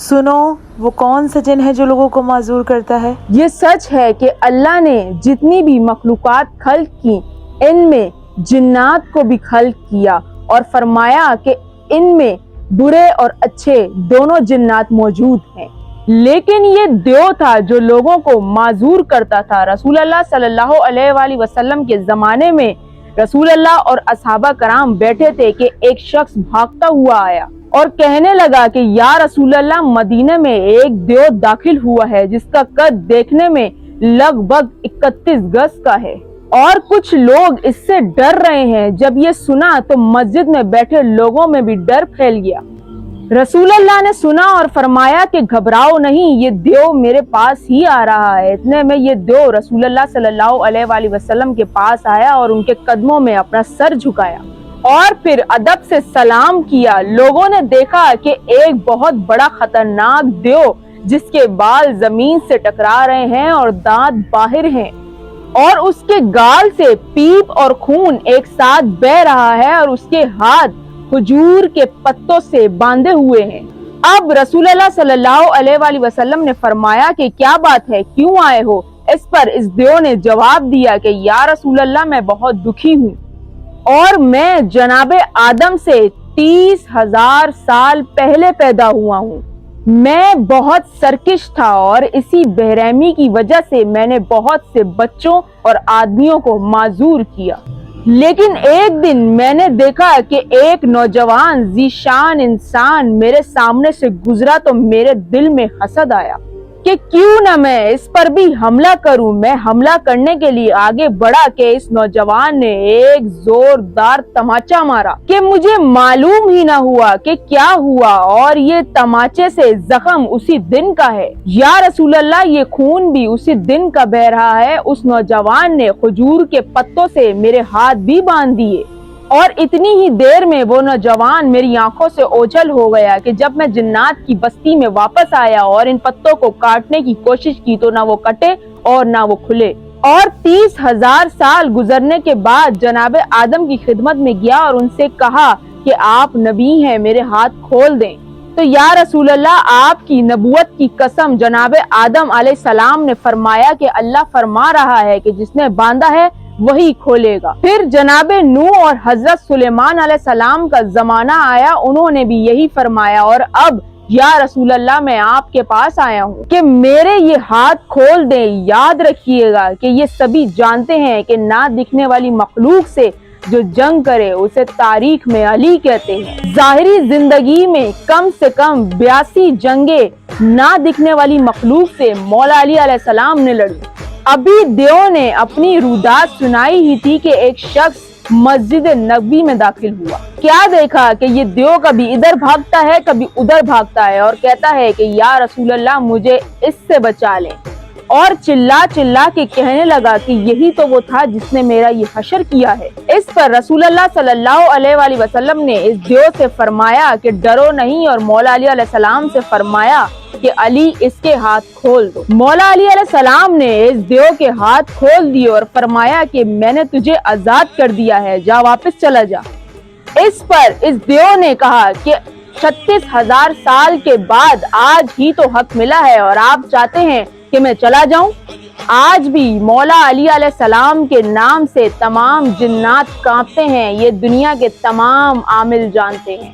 سنو وہ کون سا جن ہے جو لوگوں کو معذور کرتا ہے؟ یہ سچ ہے کہ اللہ نے جتنی بھی مخلوقات خلق کی ان میں جنات کو بھی خلق کیا اور فرمایا کہ ان میں برے اور اچھے دونوں جنات موجود ہیں، لیکن یہ دیو تھا جو لوگوں کو معذور کرتا تھا۔ رسول اللہ صلی اللہ علیہ وآلہ وسلم کے زمانے میں رسول اللہ اور اصحابہ کرام بیٹھے تھے کہ ایک شخص بھاگتا ہوا آیا اور کہنے لگا کہ یا رسول اللہ، مدینہ میں ایک دیو داخل ہوا ہے جس کا قد دیکھنے میں لگ بھگ 31 گز کا ہے اور کچھ لوگ اس سے ڈر رہے ہیں۔ جب یہ سنا تو مسجد میں بیٹھے لوگوں میں بھی ڈر پھیل گیا۔ رسول اللہ نے سنا اور فرمایا کہ گھبراؤ نہیں، یہ دیو میرے پاس ہی آ رہا ہے۔ اتنے میں یہ دیو رسول اللہ صلی اللہ علیہ وآلہ وسلم کے پاس آیا اور ان کے قدموں میں اپنا سر جھکایا اور پھر ادب سے سلام کیا۔ لوگوں نے دیکھا کہ ایک بہت بڑا خطرناک دیو جس کے بال زمین سے ٹکرا رہے ہیں اور دانت باہر ہیں اور اس کے گال سے پیپ اور خون ایک ساتھ بہہ رہا ہے اور اس کے ہاتھ کھجور کے پتوں سے باندھے ہوئے ہیں۔ اب رسول اللہ صلی اللہ علیہ وآلہ وسلم نے فرمایا کہ کیا بات ہے، کیوں آئے ہو؟ اس پر اس دیو نے جواب دیا کہ یا رسول اللہ، میں بہت دکھی ہوں اور میں جناب آدم سے 30,000 سال پہلے پیدا ہوا ہوں۔ میں بہت سرکش تھا اور اسی بے رحمی کی وجہ سے میں نے بہت سے بچوں اور آدمیوں کو معذور کیا، لیکن ایک دن میں نے دیکھا کہ ایک نوجوان ذی شان انسان میرے سامنے سے گزرا تو میرے دل میں حسد آیا کہ کیوں نہ میں اس پر بھی حملہ کروں۔ میں حملہ کرنے کے لیے آگے بڑھا کہ اس نوجوان نے ایک زوردار تماچا مارا کہ مجھے معلوم ہی نہ ہوا کہ کیا ہوا اور یہ تماچے سے زخم اسی دن کا ہے۔ یا رسول اللہ، یہ خون بھی اسی دن کا بہہ رہا ہے۔ اس نوجوان نے کھجور کے پتوں سے میرے ہاتھ بھی باندھ دیے اور اتنی ہی دیر میں وہ نوجوان میری آنکھوں سے اوجھل ہو گیا کہ جب میں جنات کی بستی میں واپس آیا اور ان پتوں کو کاٹنے کی کوشش کی تو نہ وہ کٹے اور نہ وہ کھلے، اور 30,000 سال گزرنے کے بعد جناب آدم کی خدمت میں گیا اور ان سے کہا کہ آپ نبی ہیں، میرے ہاتھ کھول دیں۔ تو یا رسول اللہ، آپ کی نبوت کی قسم، جناب آدم علیہ السلام نے فرمایا کہ اللہ فرما رہا ہے کہ جس نے باندھا ہے وہی کھولے گا۔ پھر جناب نوح اور حضرت سلیمان علیہ السلام کا زمانہ آیا، انہوں نے بھی یہی فرمایا، اور اب یا رسول اللہ، میں آپ کے پاس آیا ہوں کہ میرے یہ ہاتھ کھول دیں۔ یاد رکھیے گا کہ یہ سبھی جانتے ہیں کہ نہ دکھنے والی مخلوق سے جو جنگ کرے اسے تاریخ میں علی کہتے ہیں۔ ظاہری زندگی میں کم سے کم 82 جنگیں نہ دکھنے والی مخلوق سے مولا علی علیہ السلام نے لڑی۔ ابھی دیو نے اپنی رودات سنائی ہی تھی کہ ایک شخص مسجد نبوی میں داخل ہوا۔ کیا دیکھا کہ یہ دیو کبھی ادھر بھاگتا ہے کبھی ادھر بھاگتا ہے اور کہتا ہے کہ یا رسول اللہ، مجھے اس سے بچا لیں، اور چلا چلا کے کہنے لگا کہ یہی تو وہ تھا جس نے میرا یہ حشر کیا ہے۔ اس پر رسول اللہ صلی اللہ علیہ وآلہ وسلم نے اس دیو سے فرمایا کہ ڈرو نہیں، اور مولا علی علیہ السلام سے فرمایا کہ علی، اس کے ہاتھ کھول دو۔ مولا علی علیہ السلام نے اس دیو کے ہاتھ کھول دیے اور فرمایا کہ میں نے تجھے آزاد کر دیا ہے، جا واپس چلا جا۔ اس پر اس دیو نے کہا کہ 36,000 سال کے بعد آج ہی تو حق ملا ہے اور آپ چاہتے ہیں کہ میں چلا جاؤں؟ آج بھی مولا علی علیہ السلام کے نام سے تمام جنات کانپتے ہیں، یہ دنیا کے تمام عامل جانتے ہیں۔